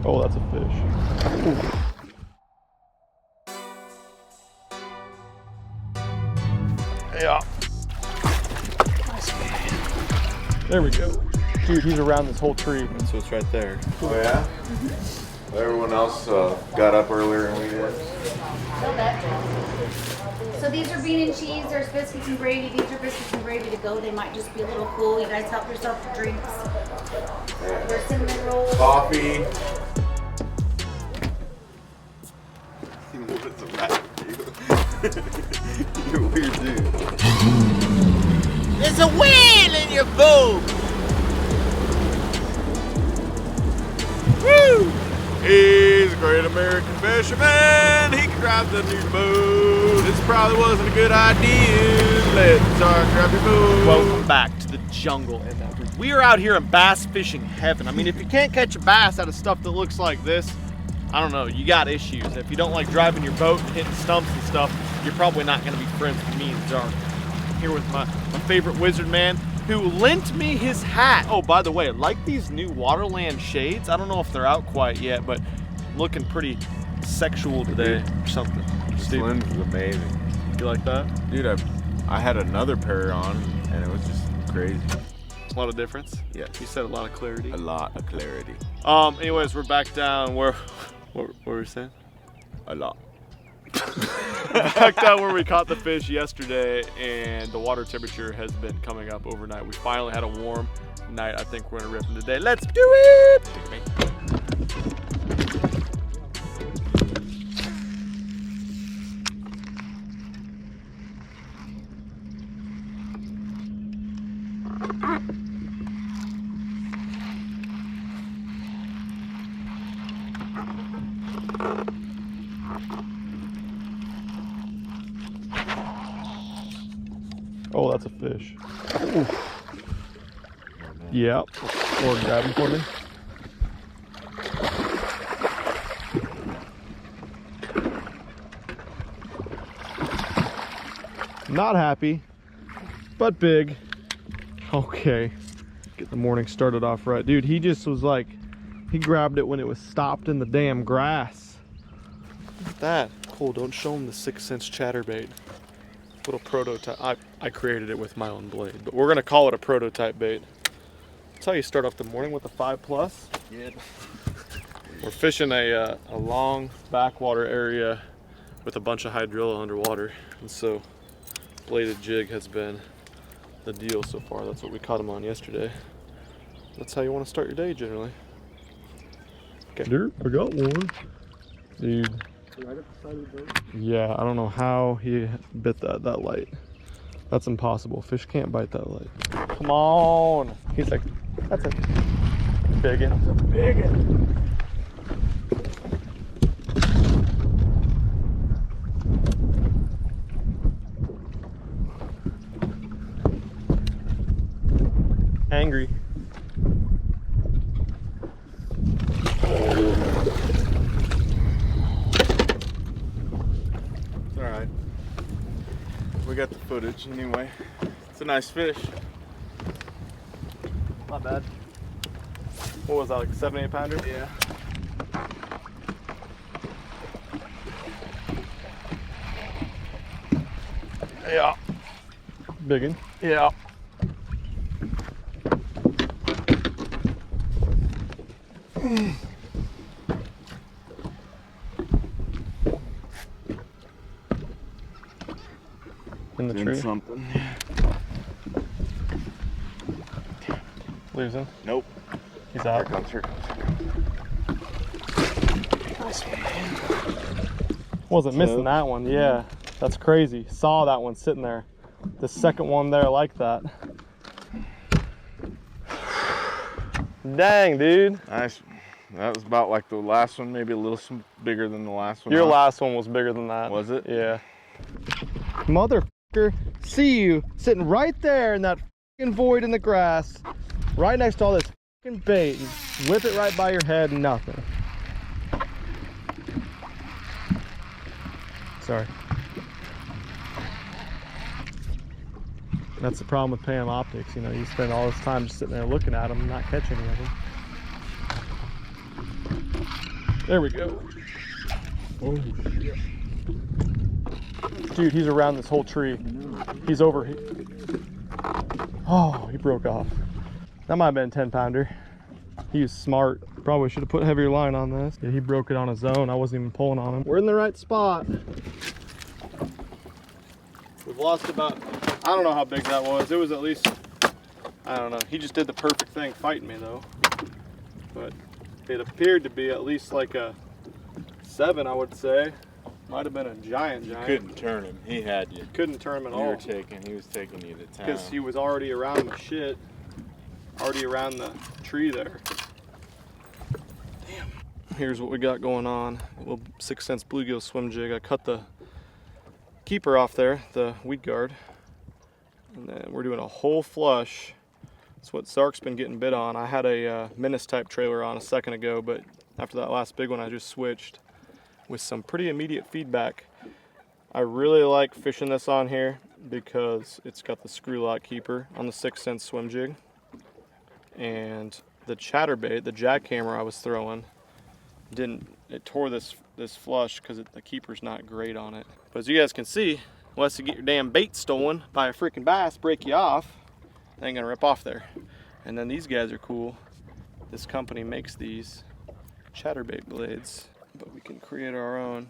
Oh, that's a fish. Ooh. Yeah. Nice man. There we go. Dude, he's around this whole tree. So it's right there. Oh yeah? Everyone else got up earlier than we did. So these are bean and cheese. There's biscuits and gravy. These are biscuits and gravy to go. They might just be a little cool. You guys help yourself to drinks. Yeah. There's cinnamon rolls. Coffee. What's the matter with you? You're a weird dude. There's a whale in your boat! Woo! He's a great American fisherman. He can drive the new boat. This probably wasn't a good idea. Let's grab your boat. Welcome back to the jungle. We are out here in bass fishing heaven. I mean, if you can't catch a bass out of stuff that looks like this, I don't know, you got issues. If you don't like driving your boat and hitting stumps and stuff, you're probably not gonna be friends with me and Zark. I'm here with my favorite wizard man who lent me his hat. Oh, by the way, like these new Waterland shades. I don't know if they're out quite yet, but I'm looking pretty sexual today or something. This Steve, lens is amazing. you like that? Dude, I had another pair on and it was just crazy. A lot of difference. Yeah. You said a lot of clarity. A lot of clarity. Anyways, we're back down where, what were we saying? A lot. Back down where we caught the fish yesterday, and the water temperature has been coming up overnight. We finally had a warm night. I think we're gonna rip them today. Let's do it! Oh, that's a fish. Ooh. Yeah. Or grab him for me. Not happy, but big. Okay. Get the morning started off right. Dude, he just was like, he grabbed it when it was stopped in the damn grass. Look at that. Cool, don't show him the 6-inch chatterbait. Little prototype. I created it with my own blade, but we're gonna call it a prototype bait. That's how you start off the morning with a 5+. Yeah. We're fishing a long backwater area with a bunch of hydrilla underwater, and so bladed jig has been the deal so far. That's what we caught him on yesterday. That's how you want to start your day generally. Okay. Dude, I got one. Dude. Right up the side of the boat. Yeah, I don't know how he bit that light. That's impossible. Fish can't bite that light. Come on. He's like, that's a big one. That's a big one. Angry. Alright. We got the footage anyway. It's a nice fish. Not bad. What was that, like a 7-8 pounder? Yeah. Yeah. Big one. Yeah. In the tree. Something. Leaves him. Nope. He's out. Here comes. Wasn't missing that one. Yeah, that's crazy. Saw that one sitting there. The second one there like that. Dang, dude. Nice. That was about like the last one, maybe a little bigger than the last one. Your huh? last one was bigger than that. Was it? Yeah. Motherfucker, see you sitting right there in that fucking void in the grass, right next to all this fucking bait, and whip it right by your head and nothing. Sorry. That's the problem with Pam Optics. You know, you spend all this time just sitting there looking at them and not catching any of them. There we go. Oh shit. Dude, he's around this whole tree. He's over here. Oh, he broke off. That might have been a 10-pounder. He was smart. Probably should have put heavier line on this. Yeah, he broke it on his own. I wasn't even pulling on him. We're in the right spot. We've lost about, I don't know how big that was. It was at least, I don't know. He just did the perfect thing fighting me though. But it appeared to be at least like a 7, I would say. Might have been a giant. You couldn't turn him. He had you. Couldn't turn him at all. He was taking you to town. Because he was already around the shit. Already around the tree there. Damn. Here's what we got going on. A little 6 cents bluegill swim jig. I cut the keeper off there, the weed guard. And then we're doing a whole flush. That's what Zark's been getting bit on. I had a Menace type trailer on a second ago, but after that last big one, I just switched with some pretty immediate feedback. I really like fishing this on here because it's got the screw lock keeper on the 6 cent swim jig. And the chatterbait, the jackhammer I was throwing, it tore this flush because the keeper's not great on it. But as you guys can see, unless you get your damn bait stolen by a freaking bass, break you off, they ain't gonna rip off there. And then these guys are cool. This company makes these chatterbait blades, but we can create our own.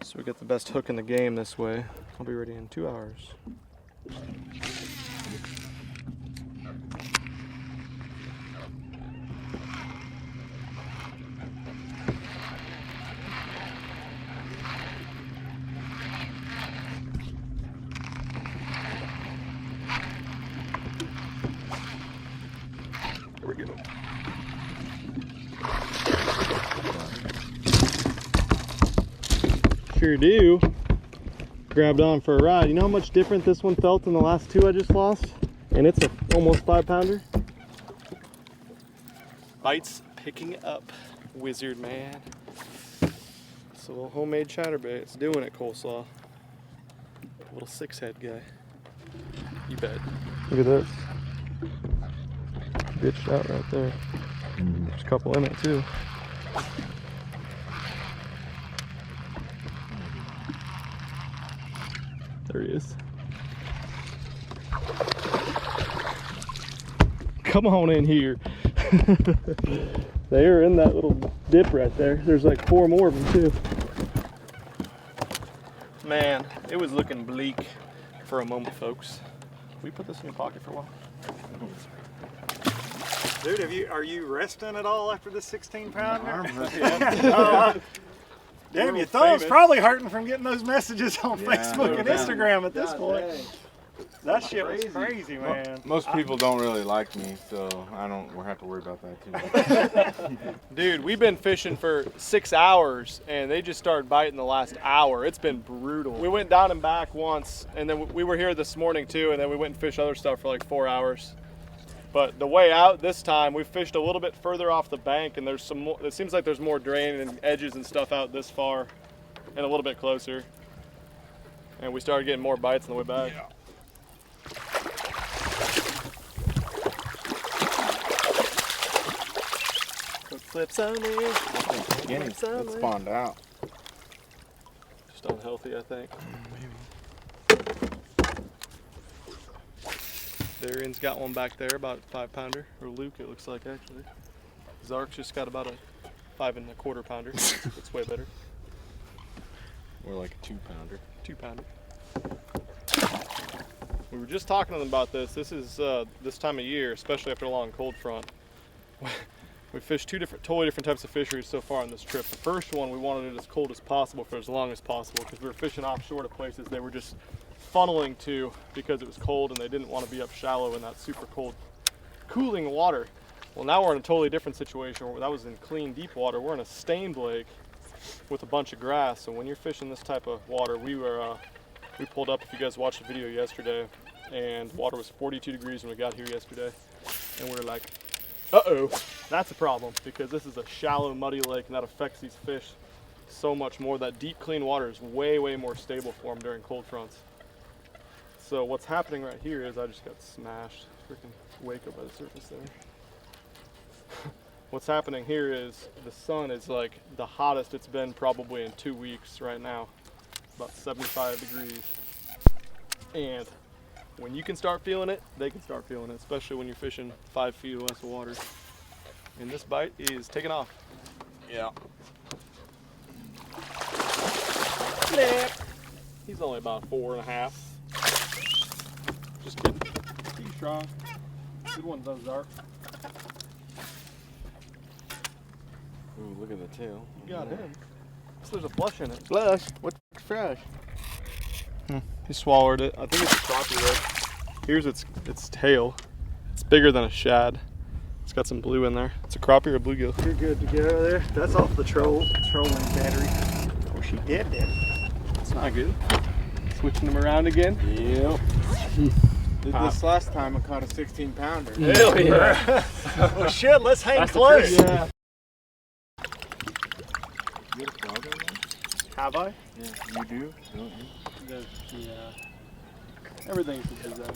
So we get the best hook in the game this way. I'll be ready in 2 hours. There we go. Sure do. Grabbed on for a ride. You know how much different this one felt than the last 2 I just lost? And it's a almost 5-pounder. Bites picking up, wizard man. It's a little homemade chatterbait. It's doing it, coleslaw. Little 6-head guy. You bet. Look at this. Bitched out right there. There's a couple in it too. There he is. Come on in here. They are in that little dip right there. There's like 4 more of them too. Man, it was looking bleak for a moment, folks. Can we put this in your pocket for a while? Dude, are you resting at all after this 16-pounder? Damn, your thumb's probably hurting from getting those messages on Facebook and Instagram at this point. That shit was crazy, man. Most people don't really like me, so we'll have to worry about that too. Dude, we've been fishing for 6 hours and they just started biting the last hour. It's been brutal. We went down and back once, and then we were here this morning too, and then we went and fished other stuff for like 4 hours. But the way out this time, we fished a little bit further off the bank, and there's some more, it seems like there's more drain and edges and stuff out this far and a little bit closer. And we started getting more bites on the way back. Yeah. Put flips on it. It spawned out. Just unhealthy, I think. Maybe. Darian's got one back there, about a 5-pounder, or Luke it looks like actually. Zark's just got about a 5 1/4 pounder. It's way better. Or like a 2-pounder. 2-pounder. We were just talking to them about this. This is this time of year, especially after a long cold front. We fished 2 totally different types of fisheries so far on this trip. The first one, we wanted it as cold as possible for as long as possible because we were fishing offshore to places they were just funneling to because it was cold and they didn't want to be up shallow in that super cold cooling water. Well, now we're in a totally different situation where that was in clean deep water. We're in a stained lake with a bunch of grass. So when you're fishing this type of water, we pulled up, if you guys watched the video yesterday, and water was 42 degrees when we got here yesterday, and we were like, uh-oh, that's a problem because this is a shallow muddy lake and that affects these fish so much more. That deep clean water is way more stable for them during cold fronts. So what's happening right here is I just got smashed. Freaking wake up by the surface there. what's happening here is the sun is like the hottest it's been probably in 2 weeks right now. It's about 75 degrees. And when you can start feeling it, they can start feeling it, especially when you're fishing 5 feet or less of water. And this bite is taking off. Yeah. Flip. He's only about 4.5. Just kidding. He's strong. Good ones those are. Ooh, look at the tail. You got him. So there's a flush in it. Flush? What's fresh? He swallowed it. I think it's a crappie though. Here's its tail. It's bigger than a shad. It's got some blue in there. It's a crappie or a bluegill. You're good to go there. That's off the trolling battery. Oh, she did it. It's not good. Switching them around again. Yep. Did this last time, I caught a 16 pounder. Hell yeah. Well, shit, let's hang That's the close. trick. Yeah. You got a frog over there? Have I? Yeah, you do, don't you? Yeah. Everything's a design.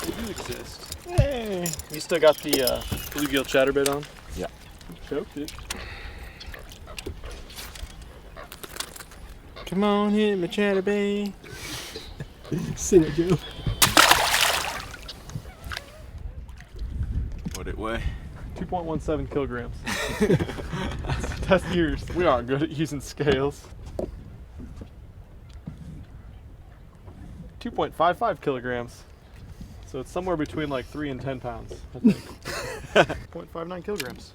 They do exist. Hey. You still got the bluegill chatterbait on? Yeah. Choked it. Come on, hit me, Chatterbait. Sing it, Joe. What'd it weigh? 2.17 kilograms. Test yours. We aren't good at using scales. 2.55 kilograms. So it's somewhere between like 3 and 10 pounds, I think. 0.59 kilograms.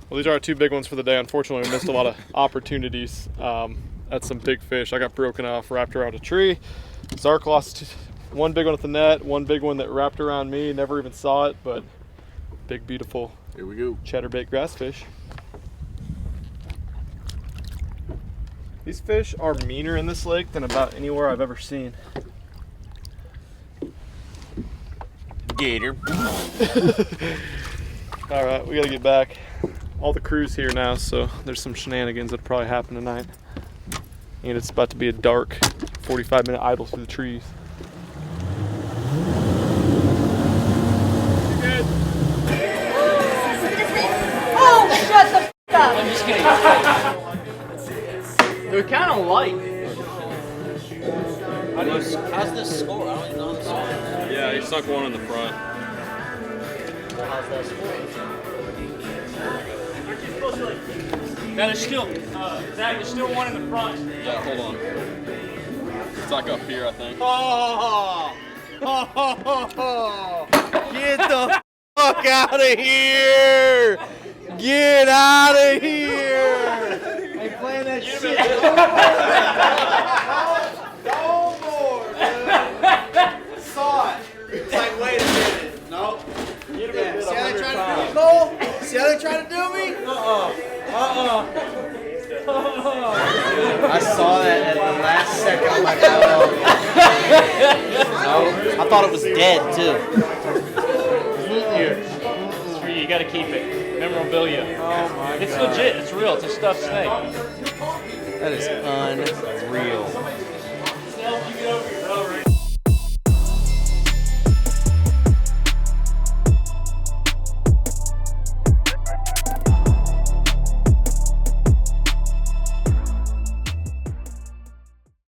Well, these are our 2 big ones for the day. Unfortunately, we missed a lot of opportunities at some big fish. I got broken off, wrapped around a tree. Zark lost 1 big one at the net, 1 big one that wrapped around me. Never even saw it, but big, beautiful Here we go. chatterbait grass fish. These fish are meaner in this lake than about anywhere I've ever seen. Gator. All right, we gotta get back. All the crew's here now, so there's some shenanigans that'll probably happen tonight. And it's about to be a dark 45-minute idle through the trees. Oh, shut the f up. I'm just kidding. They're kind of light. How's this score? I don't even know the score. Yeah, he sunk one in the front. Well, how's that score? Now there's still, Zach, there's still one in the front. Yeah, hold on. It's like up here, I think. Oh! Get the fuck out of here! Get out of here! Ain't playing that shit. No more, dude. Saw it. It's like, wait a minute. Nope. Yeah. See how they trying to do me, Cole? See how they trying to do me? I saw that at the last second. I'm like, oh. No, I thought it was dead too. Here. It's for you. You gotta keep it. Memorabilia. Oh my It's God. legit. It's real. It's a stuffed snake. That is unreal.